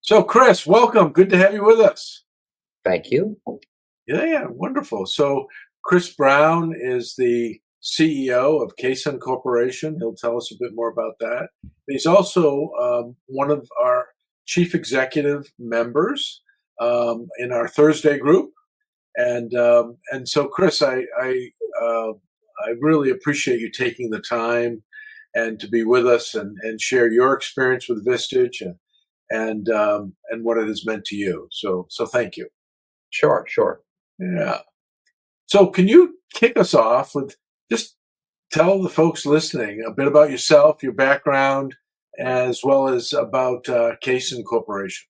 So, Chris, welcome. Good to have you with us. Thank you. Yeah, wonderful. So, Chris Brown is the CEO of Kaysen Corporation. He'll tell us a bit more about that. He's also one of our chief executive members in our Thursday group, and so, Chris, uh, I really appreciate you taking the time and to be with us and share your experience with Vistage and what it has meant to you. So thank you. Sure. Yeah. So can you kick us off with just tell the folks listening a bit about yourself, your background, as well as about Kaysen Corporation?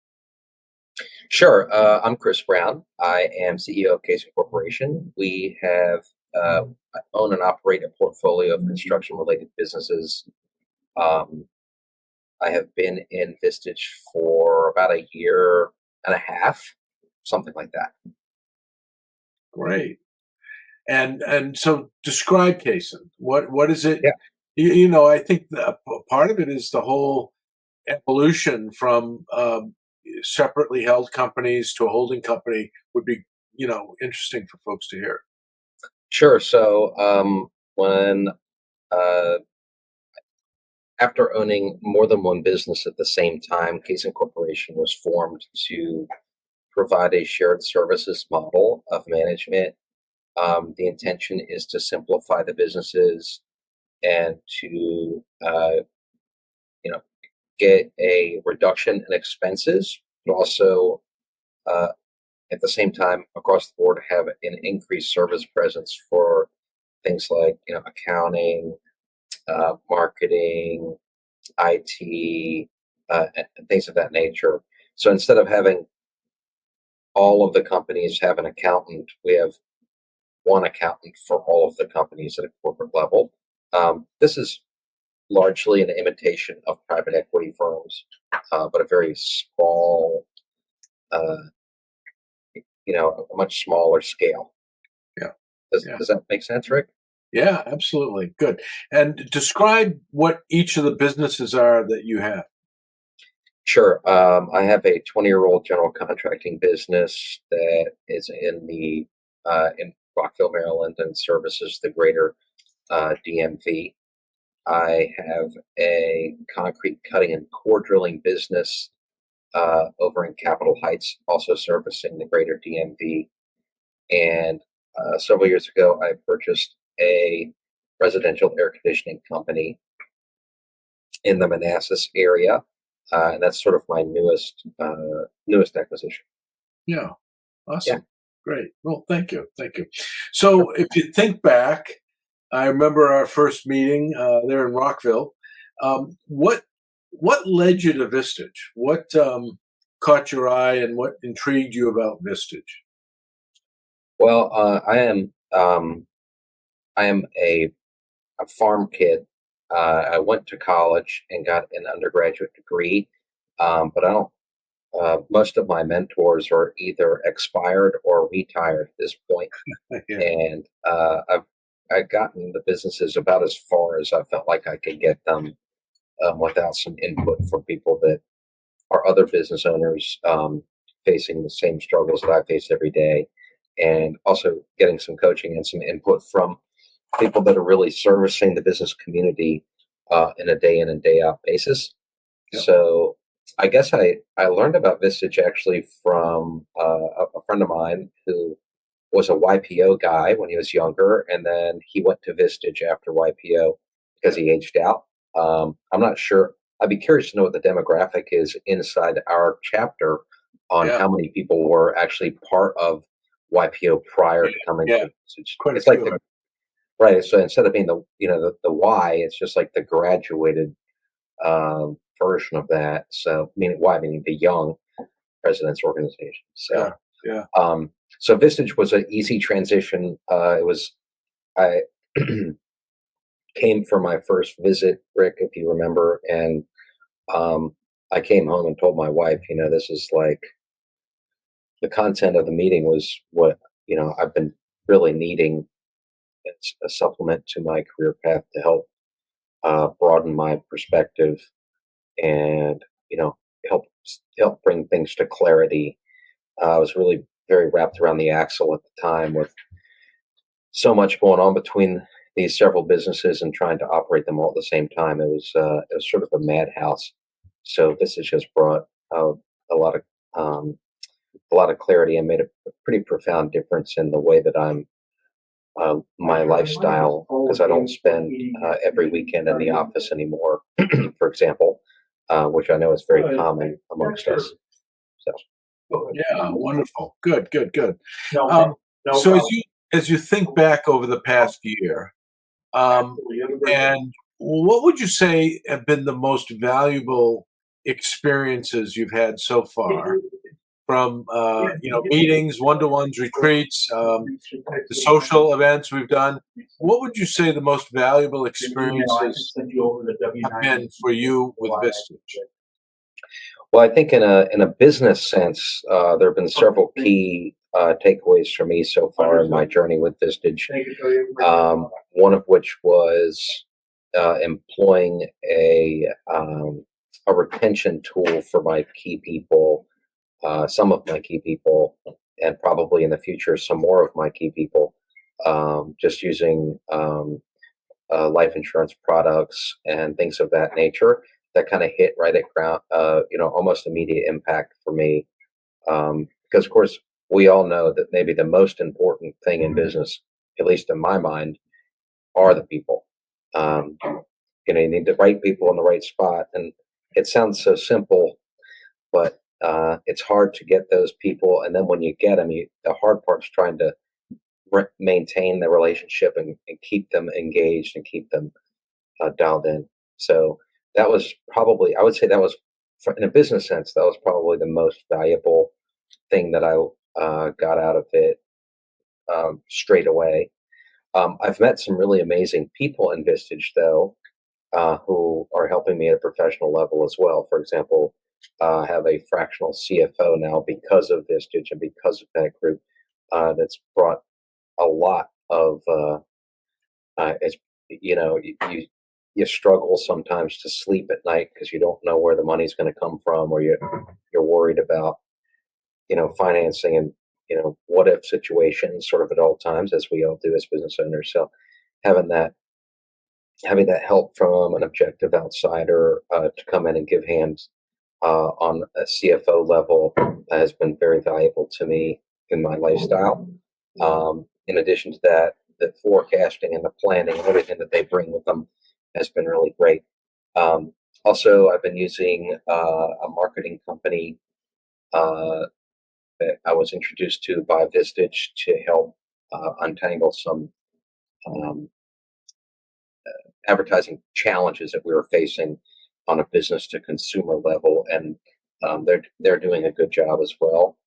Sure. I'm Chris Brown. I am CEO of Casey Corporation. We have own and operate a portfolio of construction-related businesses. Um, I have been in Vistage for about a year and a half, something like that. Great. And so describe Kaysen. What is it? Yeah, I think part of it is the whole evolution from separately held companies to a holding company would be interesting for folks to hear. sure. So when uh, after owning more than one business at the same time, Casey Corporation was formed to provide a shared services model of management. The intention is to simplify the businesses and to you know get a reduction in expenses, but also uh, at the same time across the board have an increased service presence for things like accounting, marketing, IT, and things of that nature. So instead of having all of the companies have an accountant, we have one accountant for all of the companies at a corporate level. This is largely an imitation of private equity firms, but a very small, uh, a much smaller scale. Yeah, Does, yeah. does that make sense, Rick? Yeah, absolutely. Good. And describe what each of the businesses are that you have. Sure. I have a 20-year-old general contracting business that is in Rockville, Maryland, and services the greater DMV. I have a concrete cutting and core drilling business over in Capitol Heights, also servicing the greater DMV. And several years ago, I purchased a residential air conditioning company in the Manassas area, and that's sort of my newest acquisition. Yeah, Yeah, awesome. Great. Well, thank you. Thank you. So if you think back, I remember our first meeting there in Rockville. What led you to Vistage? What caught your eye and what intrigued you about Vistage? well, I am a farm kid. I went to college and got an undergraduate degree, but I don't. Most of my mentors are either expired or retired at this point, Yeah, and I've gotten the businesses about as far as I felt like I could get them without some input from people that are other business owners facing the same struggles that I face every day, and also getting some coaching and some input from people that are really servicing the business community in a day in and day out basis. yeah, So I guess I learned about Vistage actually from a friend of mine who was a YPO guy when he was younger, and then he went to Vistage after YPO because yeah, he aged out. I'm not sure. I'd be curious to know what the demographic is inside our chapter on yeah, how many people were actually part of YPO prior to coming yeah. to Vistage. Quite a It's like few. the right. So instead of being the Y, it's just like the graduated version of that. So meaning Y meaning the young president's organization. Yeah, yeah, So Vistage was an easy transition. It was I came for my first visit, Rick, if you remember, and um, I came home and told my wife, this is like the content of the meeting was what I've been really needing as a supplement to my career path to help broaden my perspective and help help bring things to clarity. I was really very wrapped around the axle at the time with so much going on between these several businesses and trying to operate them all at the same time. It was sort of a madhouse. So this has just brought a lot of um, a lot of clarity and made a pretty profound difference in the way that I'm my lifestyle, because I don't spend every weekend in the office anymore, for example, which I know is very common amongst us. So, Yeah, wonderful. Good, good, good. No, Um, no so problem. as you think back over the past year, um, Absolutely. You have a great day. and what would you say have been the most valuable experiences you've had so far from meetings, one-to-ones, retreats, the social events we've done? What would you say the most valuable Your email, I can experiences send you over the have W-9. been for you with Vistage? well, I think in a business sense, there have been several key takeaways for me so far in my journey with Vistage. Thank you. You have a great day. One of which was employing a retention tool for my key people, some of my key people, and probably in the future some more of my key people. Just using life insurance products and things of that nature that kind of hit right at ground, almost immediate impact for me. Because of course we all know that maybe the most important thing in business, at least in my mind, are the people. Um, you need the right people in the right spot, and it sounds so simple, but it's hard to get those people. And then when you get them, the hard part's trying to maintain the relationship and keep them engaged and keep them dialed in. So that was probably, I would say, that was, in a business sense, that was probably the most valuable thing that I got out of it straight away. I've met some really amazing people in Vistage, though, who are helping me at a professional level as well. For example, I have a fractional CFO now because of Vistage and because of that group. That's brought a lot of it's you struggle sometimes to sleep at night because you don't know where the money's going to come from, or you're worried about financing and what if situations sort of at all times, as we all do as business owners. So having that having that help from an objective outsider to come in and give hands on a CFO level has been very valuable to me in my lifestyle. In addition to that, the forecasting and the planning and everything that they bring with them has been really great. Um, Also, I've been using a marketing company uh, that I was introduced to by Vistage to help untangle some um, advertising challenges that we were facing on a business to consumer level, and they're doing a good job as well.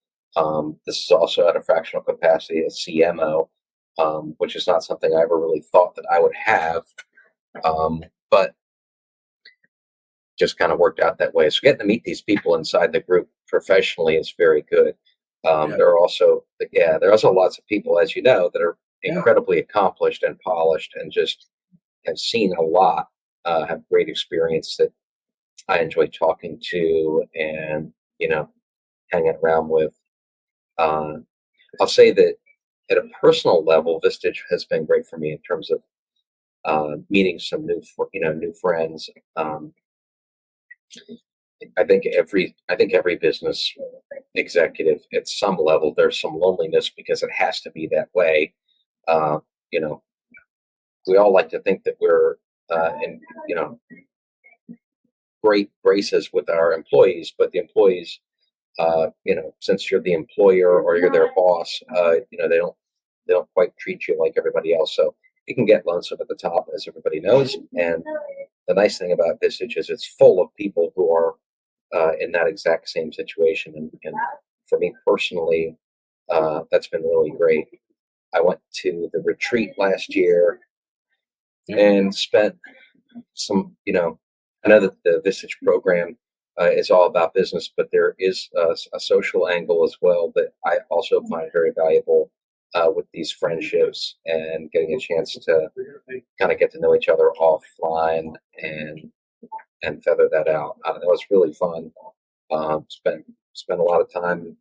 This is also at a fractional capacity as CMO, which is not something I ever really thought that I would have, but just kind of worked out that way. So getting to meet these people inside the group professionally is very good. Yeah. There are also lots of people, as you know, that are Yeah. incredibly accomplished and polished and just have seen a lot, have great experience that I enjoy talking to and hanging around with. Uh, I'll say that at a personal level, Vistage has been great for me in terms of meeting some new friends. I think every business executive at some level, there's some loneliness because it has to be that way. Uh, you know, we all like to think that we're in great braces with our employees, but the employees, since you're the employer or you're their boss, they don't quite treat you like everybody else. So it can get lonesome at the top, as everybody knows. And the nice thing about Vistage is it's full of people who are in that exact same situation. And for me personally, that's been really great. I went to the retreat last year Yeah. and spent some, I know that the Vistage program is all about business, but there is a social angle as well that I also find very valuable with these friendships and getting a chance to kind of get to know each other offline and feather that out. That was really fun. Spent a lot of time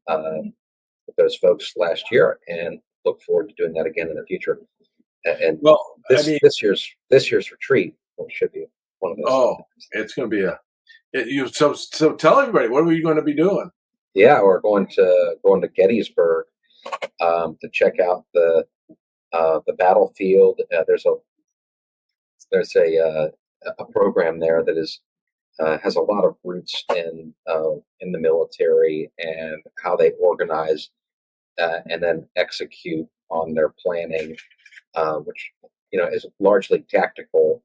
with those folks last year, and look forward to doing that again in the future. And Well, I this mean, this year's retreat should be one of those. oh, it's going to be so tell everybody, what are we going to be doing? Yeah, we're going to Gettysburg to check out the battlefield. There's a program there that is has a lot of roots in the military and how they organize and then execute on their planning, which is largely tactical,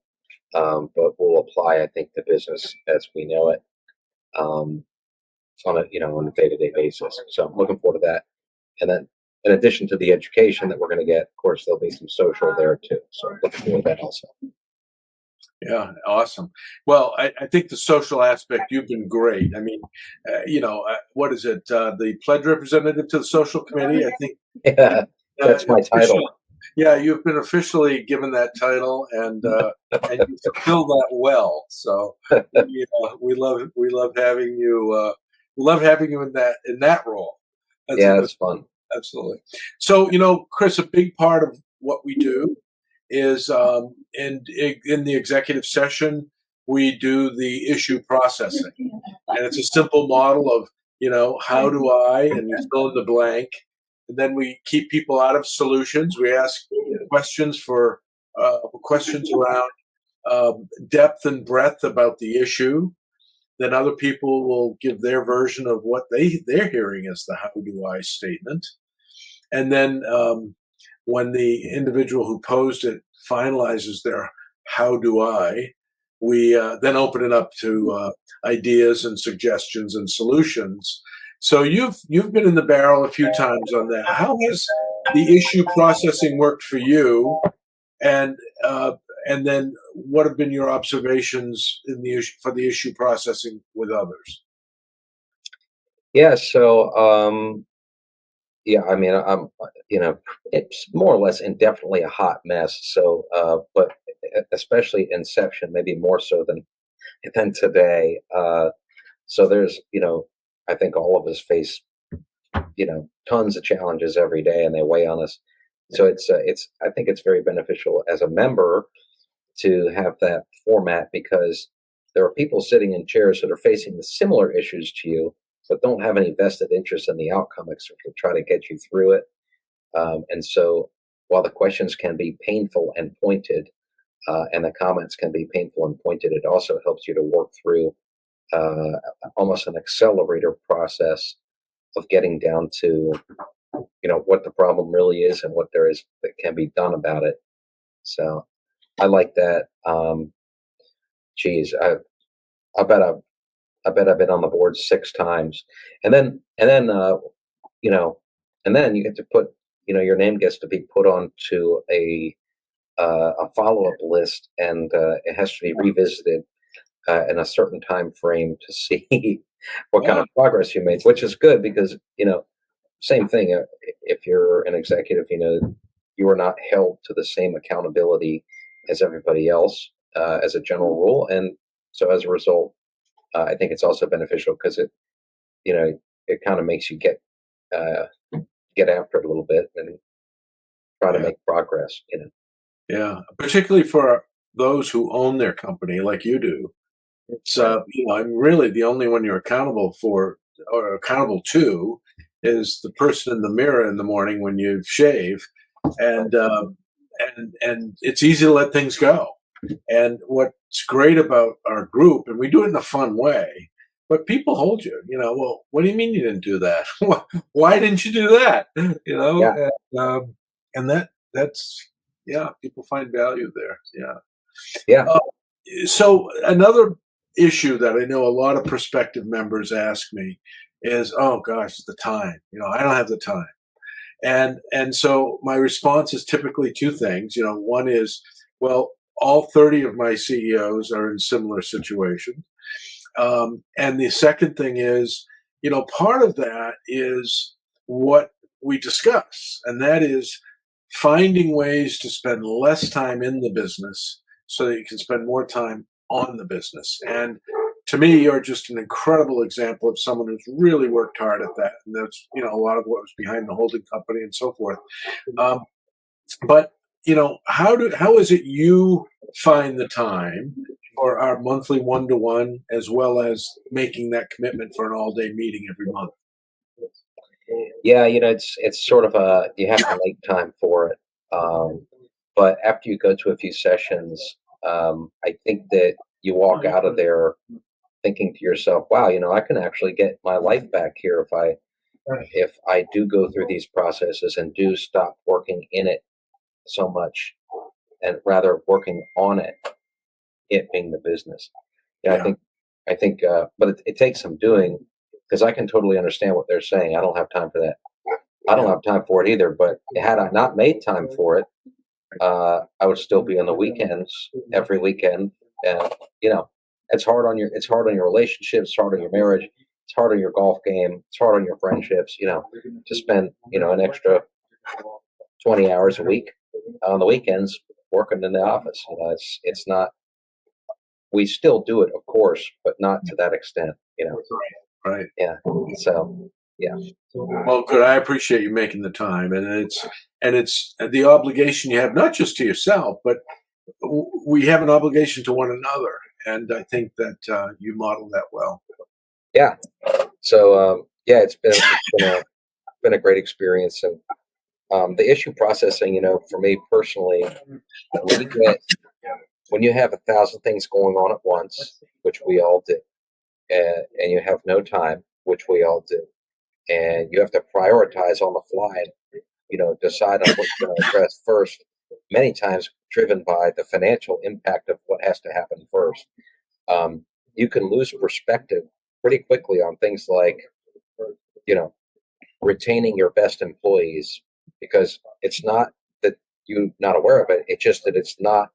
but will apply, I think, to business as we know it um, on a day-to-day basis. So I'm looking forward to that. And then, in addition to the education that we're going to get, of course, there'll be some social there too. So I'm looking forward to that also. Yeah, awesome. Well, I think the social aspect, you've been great. I mean, what is it? The pledge representative to the social committee, I think. Yeah, that's my title. Yeah, you've been officially given that title, and you fulfill that well. So we love having you. Love having you in that role. Yeah, it's fun. Absolutely. So Chris, a big part of what we do is in the executive session we do the issue processing, and it's a simple model of how do I, and you fill in the blank. And then we keep people out of solutions. We ask questions around depth and breadth about the issue. Then other people will give their version of what they're hearing as the how do I statement. And then when the individual who posed it finalizes their how do I, we then open it up to ideas and suggestions and solutions. So you've been in the barrel a few times on that. How has the issue processing worked for you? And then what have been your observations for the issue processing with others? Yeah, so yeah, I mean, it's more or less indefinitely a hot mess. So, but especially Inception, maybe more so than today. So there's, I think all of us face, tons of challenges every day, and they weigh on us. So I think it's very beneficial as a member to have that format, because there are people sitting in chairs that are facing the similar issues to you, but don't have any vested interest in the outcome except to try to get you through it. And so while the questions can be painful and pointed, and the comments can be painful and pointed, it also helps you to work through almost an accelerator process of getting down to what the problem really is and what there is that can be done about it. So I like that. Geez, I bet I've been on the board 6 times, and then you get to put your name gets to be put onto a follow up list, and it has to be revisited in a certain time frame to see what kind of progress you made, which is good because same thing. If you're an executive, you are not held to the same accountability as everybody else as a general rule, and so as a result, I think it's also beneficial because it kind of makes you get after it a little bit and try to make progress. Yeah, particularly for those who own their company like you do. It's I'm really the only one you're accountable for or accountable to is the person in the mirror in the morning when you shave, and it's easy to let things go. And what's great about our group, and we do it in a fun way, but people hold you. Well, what do you mean you didn't do that? Why didn't you do that? Yeah. And that's people find value there. Yeah. Yeah. So another issue that I know a lot of prospective members ask me is, oh gosh, the time. I don't have the time. And so my response is typically two things. One is, well, all 30 of my CEOs are in similar situations. And the second thing is, part of that is what we discuss, and that is finding ways to spend less time in the business so that you can spend more time on the business. And to me, you're just an incredible example of someone who's really worked hard at that. And that's, a lot of what was behind the holding company and so forth. But, how is it you find the time for our monthly one-to-one as well as making that commitment for an all-day meeting every month? Yeah, it's sort of you have to make time for it. But after you go to a few sessions, I think that you walk out of there thinking to yourself, "Wow, I can actually get my life back here if I do go through these processes and do stop working in it so much, and rather working on it being the business." Yeah, Yeah. I think, but it takes some doing because I can totally understand what they're saying. I don't have time for that. I don't Yeah. have time for it either. But had I not made time for it, I would still be on the weekends every weekend. And it's hard on your relationships, it's hard on your marriage, it's hard on your golf game, it's hard on your friendships. To spend an extra 20 hours a week on the weekends working in the office. It's not. We still do it, of course, but not to that extent. Right. Yeah. So yeah. Well, good. I appreciate you making the time, and it's the obligation you have not just to yourself, but we have an obligation to one another, and I think that you model that well. Yeah. So yeah, it's been a great experience, and the issue processing. For me personally, when you get when you have 1,000 things going on at once, which we all do, and you have no time, which we all do, and you have to prioritize on the fly and decide on what you're going to address first, many times driven by the financial impact of what has to happen first. You can lose perspective pretty quickly on things like you know retaining your best employees, because it's not that you're not aware of it, it's just that it's not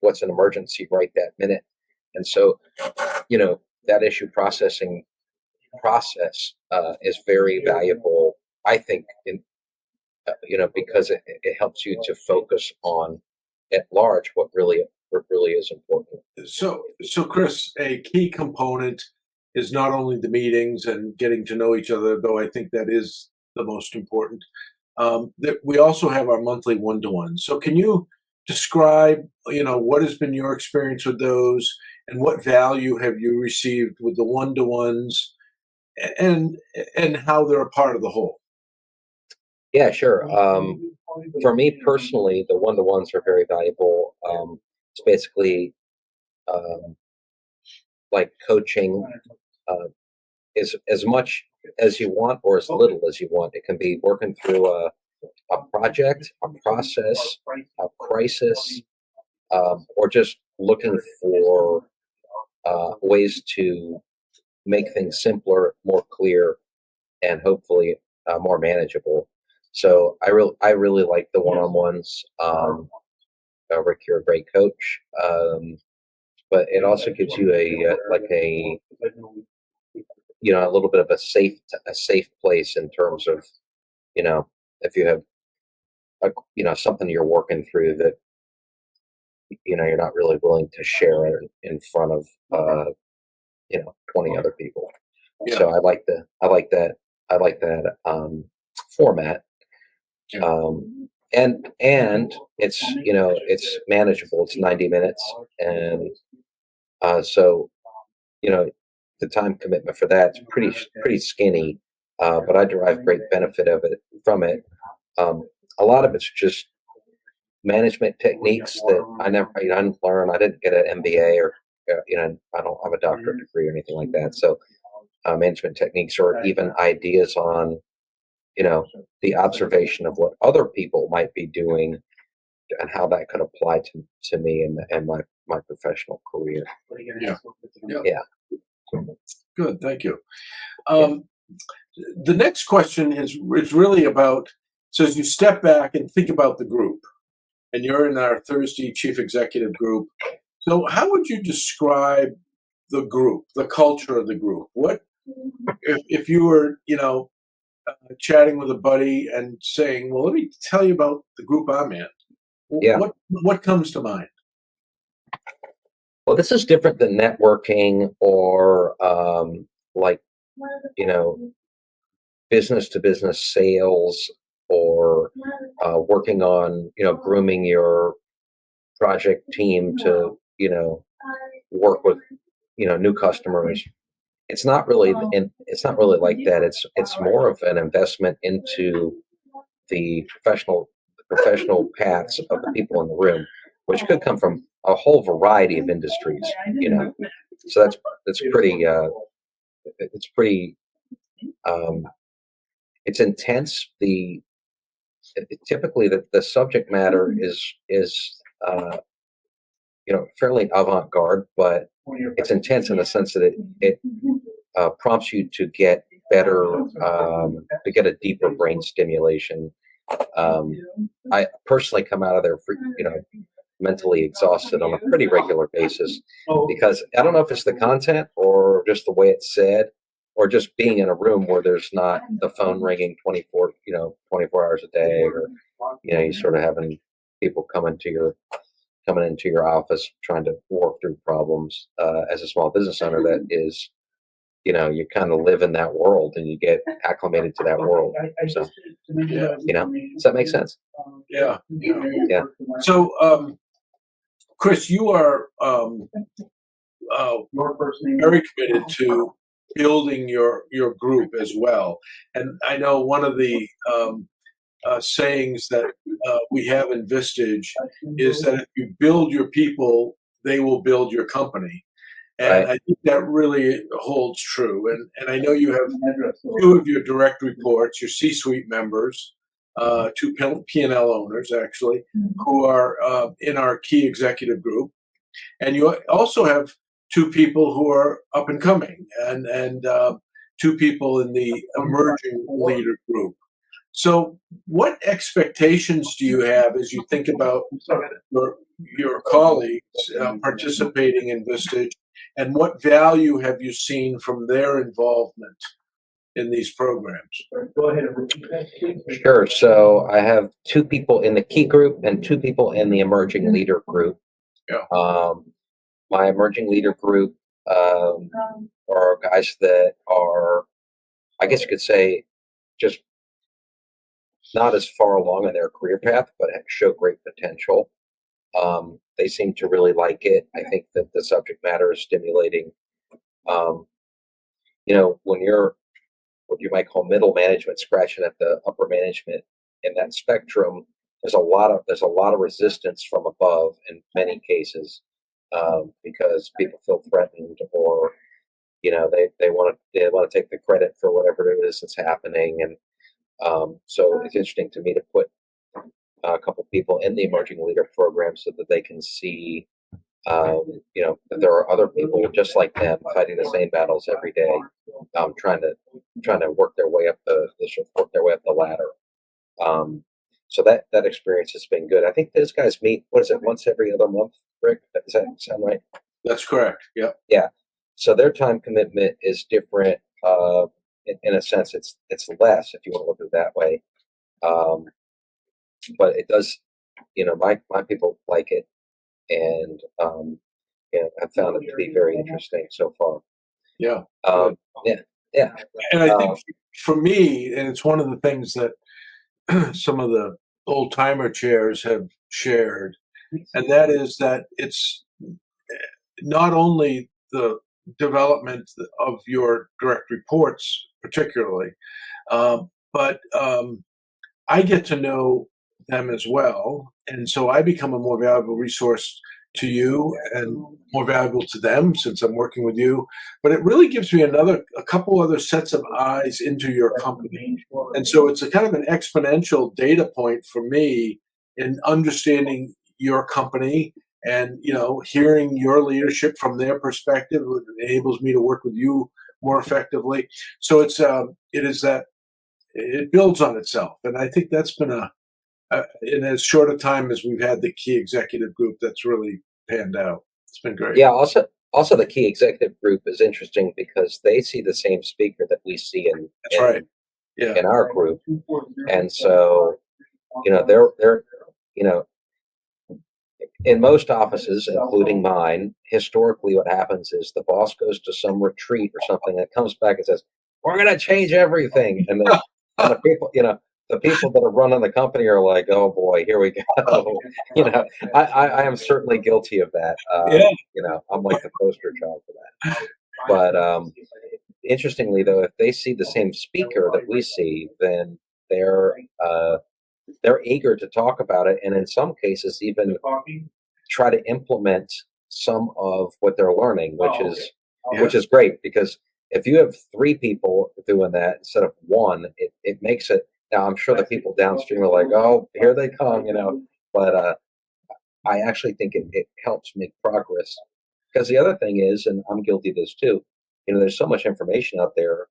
what's an emergency right that minute. And so that issue processing process is very valuable, I think, because it helps you to focus on at large what really is important. So, Chris, a key component is not only the meetings and getting to know each other, though I think that is the most important. That we also have our monthly one-to-ones. So, can you describe, what has been your experience with those, and what value have you received with the one-to-ones, and and how they're a part of the whole? Yeah, sure. For me personally, the one-to-ones are very valuable. It's basically um, like coaching, uh, is as much as you want or as little as you want. It can be working through a project, a process, a crisis, or just looking for ways to make things simpler, more clear, and hopefully more manageable. So I really like the one-on-ones. Rick, you're a great coach, but it also gives you a little bit of a safe place in terms of if you have something you're working through that you're not really willing to share it in front of 20 other people. Yeah. So I like that format. Yeah. And it's manageable. It's 90 minutes, and so you know the time commitment for that's pretty skinny. But I derive great benefit from it. Um, a lot of it's just management techniques that I never, I didn't learn. I didn't get an MBA, or I don't have a doctorate degree or anything like that. So management techniques, or even ideas on the observation of what other people might be doing, and how that could apply to me and my professional career. Yeah. Yeah. Yeah. Good. Thank you. Yeah. Um, the next question is really about, so as you step back and think about the group, and you're in our Thursday Chief Executive group. So, how would you describe the group, the culture of the group? What if you were, chatting with a buddy and saying, "Well, let me tell you about the group I'm in." Yeah. What comes to mind? Well, this is different than networking or like, you know, business to business sales or working on, grooming your project team to, work with, new customers. It's not really, and it's not really like that. It's more of an investment into the professional paths of the people in the room, which could come from a whole variety of industries. So that's pretty. It's pretty. Um, it's intense. Typically the subject matter is uh, fairly avant-garde, but it's intense in the sense that it prompts you to get better, to get a deeper brain stimulation. Um, I personally come out of there, mentally exhausted on a pretty regular basis because I don't know if it's the content or just the way it's said, or just being in a room where there's not the phone ringing 24 hours a day, or you sort of having people coming into your office trying to work through problems. As a small business owner, that is, you kind of live in that world and you get acclimated to that world. So, Yeah. does that make sense? Yeah. Yeah. So, Chris, you are very committed to building your group as well, and I know one of the sayings that we have in Vistage is that if you build your people, they will build your company. And Right. I think that really holds true. And I know you have two of your direct reports, your C-suite members, two P&L owners, actually, who are in our key executive group. And you also have two people who are up and coming, and two people in the emerging leader group. So, what expectations do you have as you think about your colleagues participating in Vistage, and what value have you seen from their involvement in these programs? Go ahead and repeat that, please. Sure. So I have two people in the key group and two people in the emerging leader group. Yeah. My emerging leader group are guys that are, I guess you could say, just not as far along in their career path, but show great potential. They seem to really like it. I think that the subject matter is stimulating. Um, when you're what you might call middle management, scratching at the upper management in that spectrum, there's a lot of resistance from above in many cases, because people feel threatened, or they want to take the credit for whatever it is that's happening. And so it's interesting to me to put a couple people in the emerging leader program so that they can see, that there are other people just like them fighting the same battles every day, trying to work their way up the ladder. Um, so that experience has been good. I think those guys meet. What is it? Once every other month, Rick? Does that sound right? That's correct. Yeah. Yeah. So their time commitment is different. In a sense, it's less, if you want to look at it that way. But it does. My people like it, and I've found it to be very interesting so far. Yeah. Yeah, yeah. And I think for me, and it's one of the things that some of the old timer chairs have shared, and that is that it's not only the development of your direct reports, particularly, but I get to know them as well, and so I become a more valuable resource to you and more valuable to them since I'm working with you. But it really gives me a couple other sets of eyes into your company, and so it's a kind of an exponential data point for me in understanding your company, and hearing your leadership from their perspective enables me to work with you more effectively. So it is that it builds on itself, and I think that's been in as short a time as we've had the key executive group, that's really panned out. It's been great. Yeah. Also, the key executive group is interesting because they see the same speaker that we see That's right. Yeah. in our group, and so they're in most offices, including mine, historically what happens is the boss goes to some retreat or something and comes back and says, "We're going to change everything," and the people, the people that are running the company are like, "Oh boy, here we go." I am certainly guilty of that. Yeah. I'm like the poster child for that. But interestingly, though, if they see the same speaker that we see, then they're uh, they're eager to talk about it, and in some cases, even try to implement some of what they're learning, Yeah. which is great because if you have three people doing that instead of one, it makes it. Now, I'm sure the people downstream are like, "Oh, here they come," but I actually think it helps make progress because the other thing is, and I'm guilty of this too. There's so much information out there.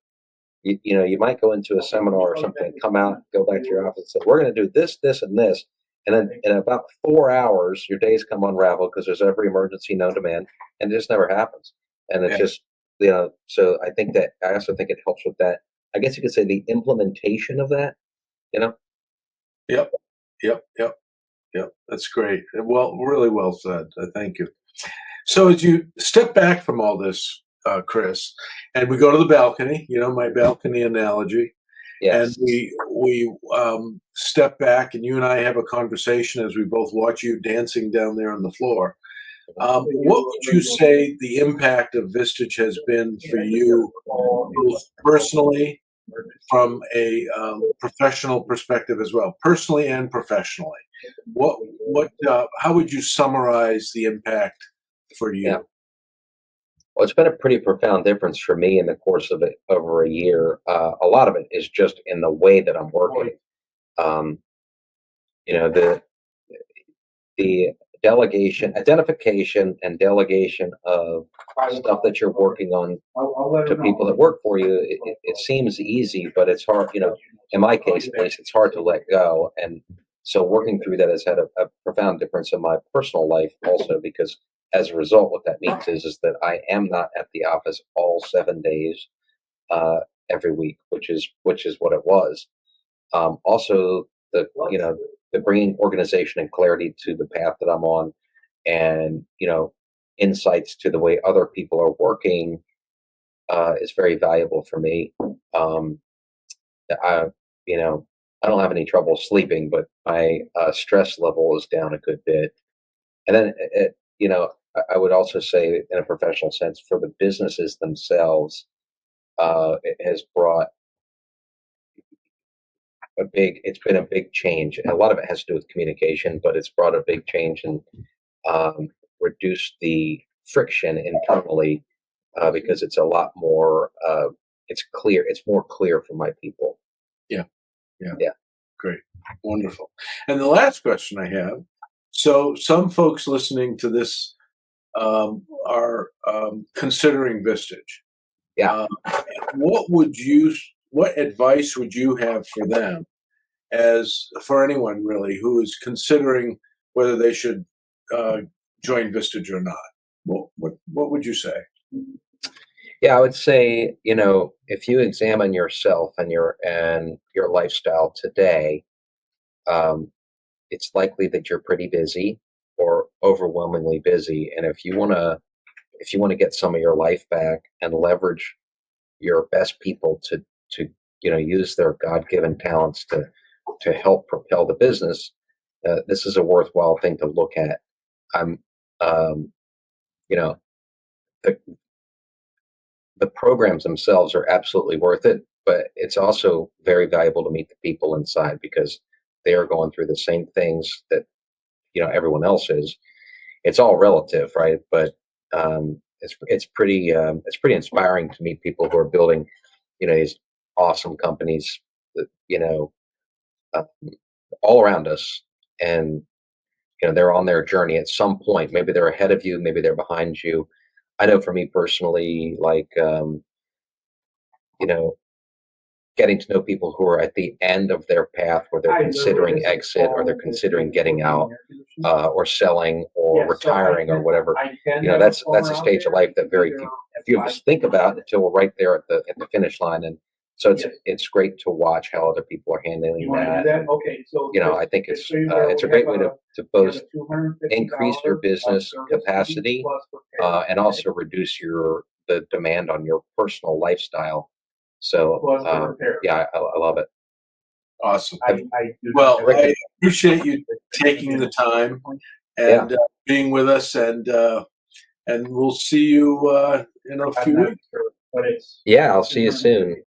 You might go into a seminar or something, come out, go back to your office, and say, "We're going to do this, this, and this," and then in about 4 hours, your days come unraveled because there's every emergency known to man, and it just never happens. And it Yeah. just, so I also think it helps with that. I guess you could say the implementation of that. You know, Yep. Yep. Yep. Yep. That's great. Well, really well said. Thank you. So as you step back from all this, Chris, and we go to the balcony, my balcony analogy, and yes, we step back, and you and I have a conversation as we both watch you dancing down there on the floor. What would you say the impact of Vistage has been for you, both personally, from a professional perspective as well, personally and professionally? How would you summarize the impact for you? yeah. Well, it's been a pretty profound difference for me in the course of it over a year. A lot of it is just in the way that I'm working. Um, the identification and delegation of stuff that you're working on to people that work for you, it seems easy, but it's hard. In my case, at least, it's hard to let go. And so working through that has had a profound difference in my personal life also, because as a result, what that means is that I am not at the office all 7 days uh, every week, which is what it was. Also, the bringing organization and clarity to the path that I'm on, and insights to the way other people are working is very valuable for me. Um, I, I don't have any trouble sleeping, but my stress level is down a good bit. And then, I would also say, in a professional sense, for the businesses themselves, it has brought it's been a big change. And a lot of it has to do with communication, but it's brought a big change and reduced the friction internally because it's a lot more, it's clear, it's more clear for my people. Yeah. Yeah. Yeah. Great. Wonderful. And the last question I have, so some folks listening to this are considering Vistage. Yeah. What advice would you have for them, as for anyone really who is considering whether they should join Vistage or not? What would you say? Yeah, I would say, if you examine yourself and your lifestyle today, um, it's likely that you're pretty busy or overwhelmingly busy. And if you want to get some of your life back and leverage your best people to use their God-given talents to help propel the business, this is a worthwhile thing to look at. I'm you know the the programs themselves are absolutely worth it, but it's also very valuable to meet the people inside because they are going through the same things that everyone else is. It's all relative, right? But it's pretty inspiring to meet people who are building these awesome companies that uh, all around us, and they're on their journey at some point. Maybe they're ahead of you, maybe they're behind you. I know for me personally, like you know getting to know people who are at the end of their path where they're considering exit or they're considering getting out or selling or retiring or whatever. That's a stage of life that very few of us think about until we're right there at the finish line. And So Yes. it's great to watch how other people are handling You wanna do that. that? Okay, so. You know, I think it's a great way to both increase your business capacity, and also reduce the demand on your personal lifestyle. So, Plus the repair. yeah, I love it. Awesome. I do. Well, not have- I appreciate you taking the time and being with us, and we'll see you in a I'm few not weeks. sure, but it's. Yeah, I'll see you soon.